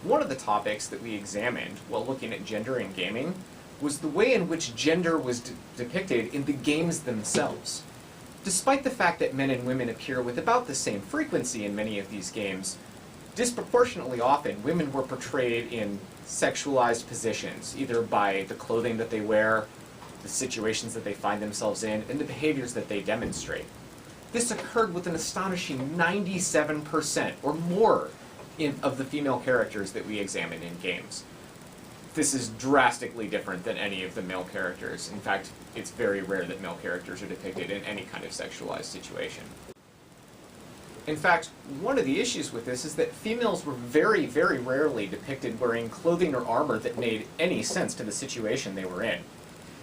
One of the topics that we examined while looking at gender in gaming was the way in which gender was depicted in the games themselves. Despite the fact that men and women appear with about the same frequency in many of these games, disproportionately often women were portrayed in sexualized positions, either by the clothing that they wear, the situations that they find themselves in, and the behaviors that they demonstrate. This occurred with an astonishing 97% or more of the female characters that we examined in games. This is drastically different than any of the male characters. In fact, it's very rare that male characters are depicted in any kind of sexualized situation. In fact, one of the issues with this is that females were very, very rarely depicted wearing clothing or armor that made any sense to the situation they were in.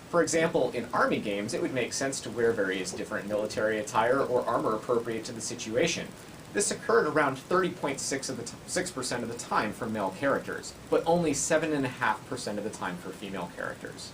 For example, in army games, it would make sense to wear various different military attire or armor appropriate to the situation. This occurred around 30.6% of the time for male characters, but only 7.5% of the time for female characters.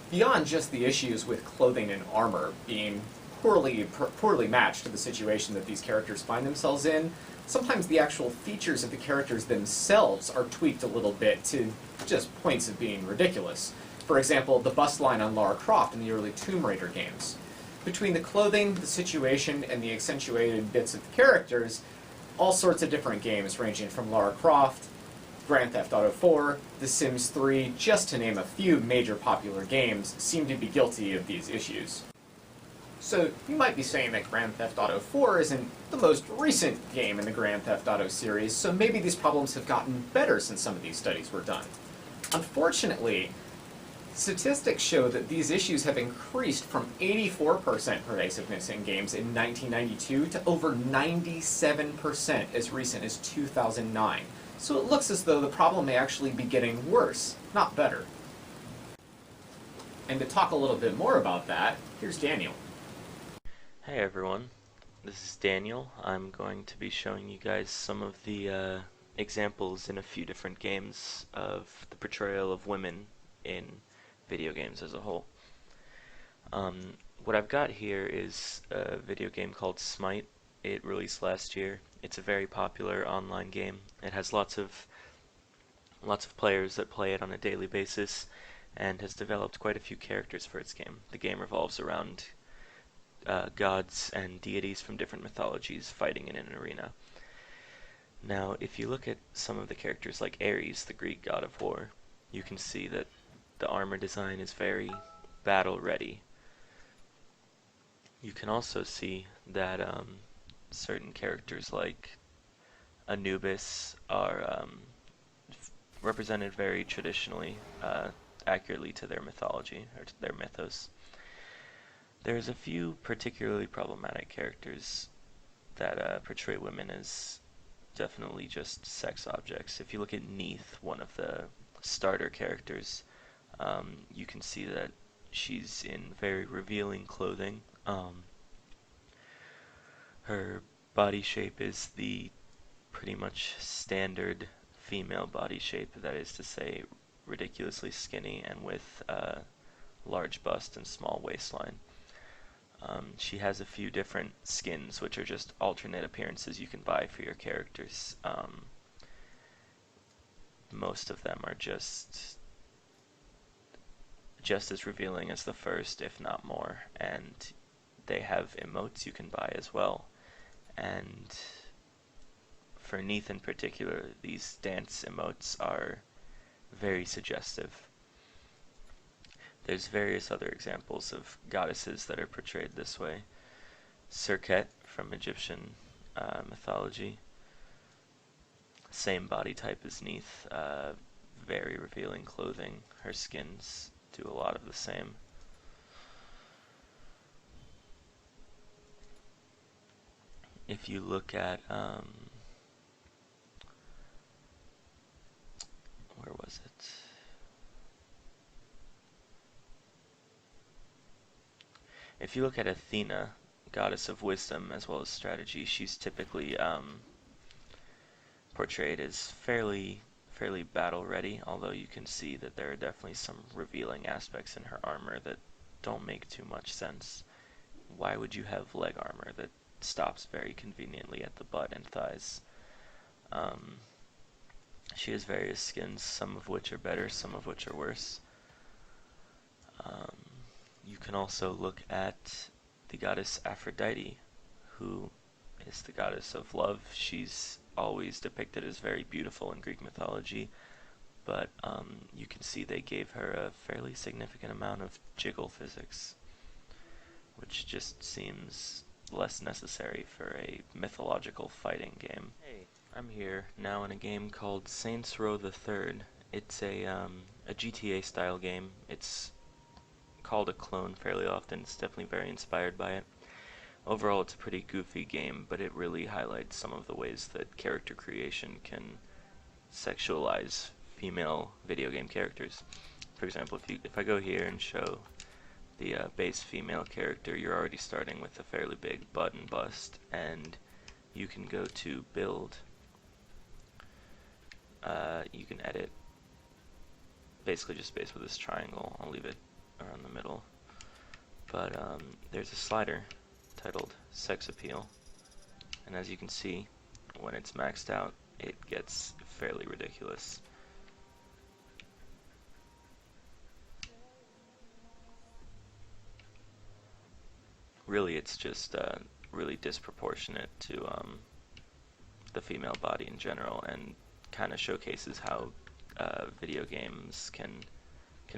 Beyond just the issues with clothing and armor being poorly matched to the situation that these characters find themselves in, sometimes the actual features of the characters themselves are tweaked a little bit to just points of being ridiculous. For example, the bust line on Lara Croft in the early Tomb Raider games. Between the clothing, the situation, and the accentuated bits of the characters, all sorts of different games ranging from Lara Croft, Grand Theft Auto 4, The Sims 3, just to name a few major popular games, seem to be guilty of these issues. So you might be saying that Grand Theft Auto 4 isn't the most recent game in the Grand Theft Auto series, so maybe these problems have gotten better since some of these studies were done. Unfortunately, statistics show that these issues have increased from 84% pervasiveness in games in 1992 to over 97% as recent as 2009. So it looks as though the problem may actually be getting worse, not better. And to talk a little bit more about that, here's Daniel. Hey everyone, this is Daniel. I'm going to be showing you guys some of the examples in a few different games of the portrayal of women in video games as a whole. What I've got here is a video game called Smite. It released last year. It's a very popular online game. It has lots of players that play it on a daily basis and has developed quite a few characters for its game. The game revolves around gods and deities from different mythologies fighting in an arena. Now, if you look at some of the characters like Ares, the Greek god of war, you can see that the armor design is very battle ready. You can also see that certain characters like Anubis are represented very traditionally, accurately to their mythology, or to their mythos. There's a few particularly problematic characters that portray women as definitely just sex objects. If you look at Neith, one of the starter characters, you can see that she's in very revealing clothing. Her body shape is the pretty much standard female body shape, that is to say ridiculously skinny and with a large bust and small waistline. She has a few different skins, which are just alternate appearances you can buy for your characters. Most of them are just as revealing as the first, if not more, and they have emotes you can buy as well. And for Neith in particular, these dance emotes are very suggestive. There's various other examples of goddesses that are portrayed this way. Serket from Egyptian mythology, same body type as Neith, very revealing clothing. Her skins do a lot of the same. If you look at where was it? If you look at Athena, goddess of wisdom as well as strategy, she's typically portrayed as fairly battle ready, although you can see that there are definitely some revealing aspects in her armor that don't make too much sense. Why would you have leg armor that stops very conveniently at the butt and thighs? She has various skins, some of which are better, some of which are worse. You can also look at the goddess Aphrodite, who is the goddess of love. She's always depicted as very beautiful in Greek mythology, but you can see they gave her a fairly significant amount of jiggle physics, which just seems less necessary for a mythological fighting game. Hey, I'm here now in a game called Saints Row the Third. It's a GTA style game. It's called a clone fairly often. It's definitely very inspired by it. Overall, it's a pretty goofy game, but it really highlights some of the ways that character creation can sexualize female video game characters. For example, if I go here and show the base female character, you're already starting with a fairly big butt and bust, and you can go to build. You can edit, basically just based with this triangle. I'll leave it around the middle, but there's a slider titled Sex Appeal, and as you can see, when it's maxed out, it gets fairly ridiculous. Really, it's just really disproportionate to the female body in general, and kind of showcases how video games can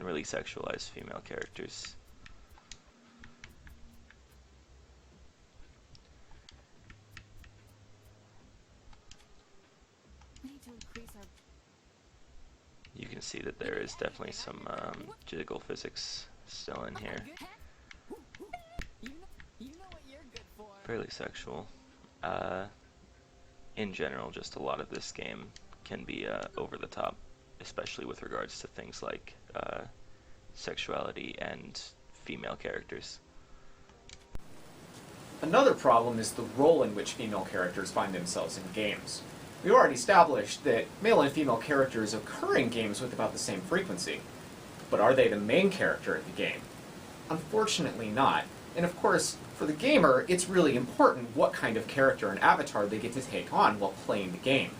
really sexualize female characters. You can see that there is definitely some jiggle physics still in here. Fairly sexual. In general, just a lot of this game can be over the top, especially with regards to things like sexuality and female characters. Another problem is the role in which female characters find themselves in games. We already established that male and female characters occur in games with about the same frequency. But are they the main character of the game? Unfortunately not. And of course, for the gamer, it's really important what kind of character and avatar they get to take on while playing the game.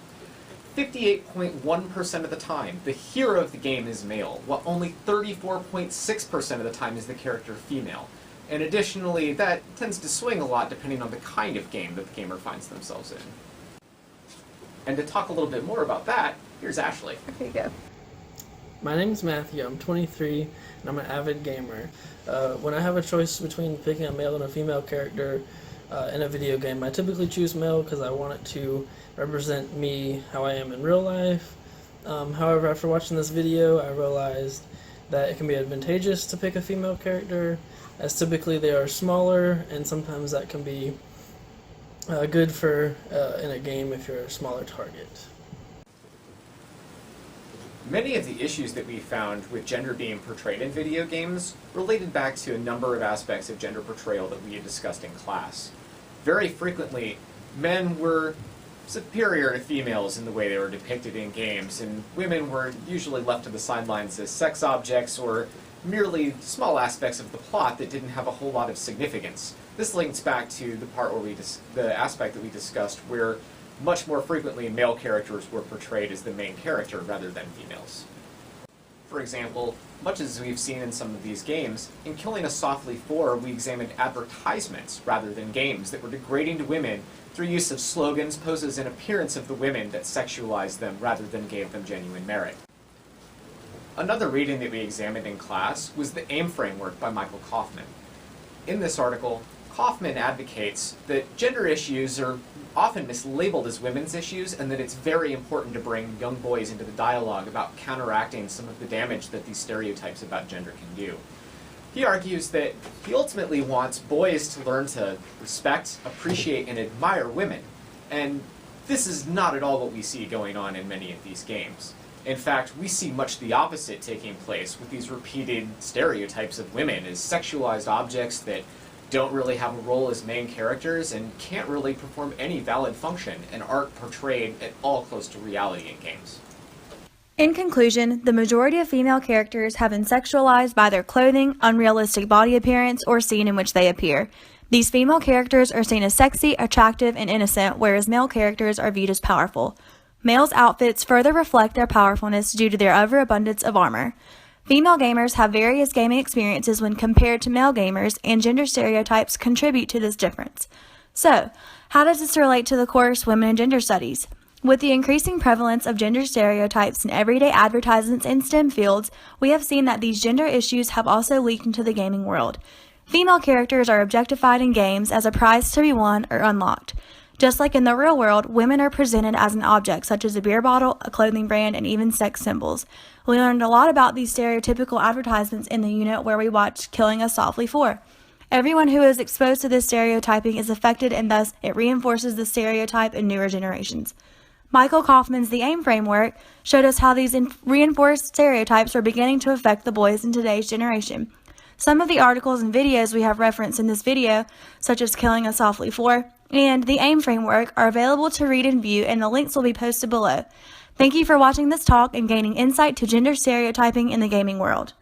58.1% of the time, the hero of the game is male, while only 34.6% of the time is the character female. And additionally, that tends to swing a lot depending on the kind of game that the gamer finds themselves in. And to talk a little bit more about that, here's Ashley. Okay, go. My name is Matthew, I'm 23, and I'm an avid gamer. When I have a choice between picking a male and a female character in a video game, I typically choose male because I want it to represent me how I am in real life. However, after watching this video, I realized that it can be advantageous to pick a female character, as typically they are smaller, and sometimes that can be good for in a game if you're a smaller target. Many of the issues that we found with gender being portrayed in video games related back to a number of aspects of gender portrayal that we had discussed in class. Very frequently, men were superior to females in the way they were depicted in games, and women were usually left to the sidelines as sex objects or merely small aspects of the plot that didn't have a whole lot of significance. This links back to the part where the aspect that we discussed where much more frequently male characters were portrayed as the main character rather than females. For example, much as we've seen in some of these games, in Killing Us Softly 4 we examined advertisements rather than games that were degrading to women through use of slogans, poses, and appearance of the women that sexualized them rather than gave them genuine merit. Another reading that we examined in class was the AIM framework by Michael Kaufman. In this article, Kaufman advocates that gender issues are often mislabeled as women's issues, and that it's very important to bring young boys into the dialogue about counteracting some of the damage that these stereotypes about gender can do. He argues that he ultimately wants boys to learn to respect, appreciate, and admire women, and this is not at all what we see going on in many of these games. In fact, we see much the opposite taking place with these repeated stereotypes of women as sexualized objects that don't really have a role as main characters and can't really perform any valid function and aren't portrayed at all close to reality in games. In conclusion, the majority of female characters have been sexualized by their clothing, unrealistic body appearance, or scene in which they appear. These female characters are seen as sexy, attractive, and innocent, whereas male characters are viewed as powerful. Males' outfits further reflect their powerfulness due to their overabundance of armor. Female gamers have various gaming experiences when compared to male gamers, and gender stereotypes contribute to this difference. So, how does this relate to the course Women and Gender Studies? With the increasing prevalence of gender stereotypes in everyday advertisements in STEM fields, we have seen that these gender issues have also leaked into the gaming world. Female characters are objectified in games as a prize to be won or unlocked. Just like in the real world, women are presented as an object, such as a beer bottle, a clothing brand, and even sex symbols. We learned a lot about these stereotypical advertisements in the unit where we watched Killing Us Softly 4. Everyone who is exposed to this stereotyping is affected, and thus it reinforces the stereotype in newer generations. Michael Kaufman's The AIM framework showed us how these reinforced stereotypes are beginning to affect the boys in today's generation. Some of the articles and videos we have referenced in this video, such as Killing Us Softly 4 and the AIM framework, are available to read and view, and the links will be posted below. Thank you for watching this talk and gaining insight to gender stereotyping in the gaming world.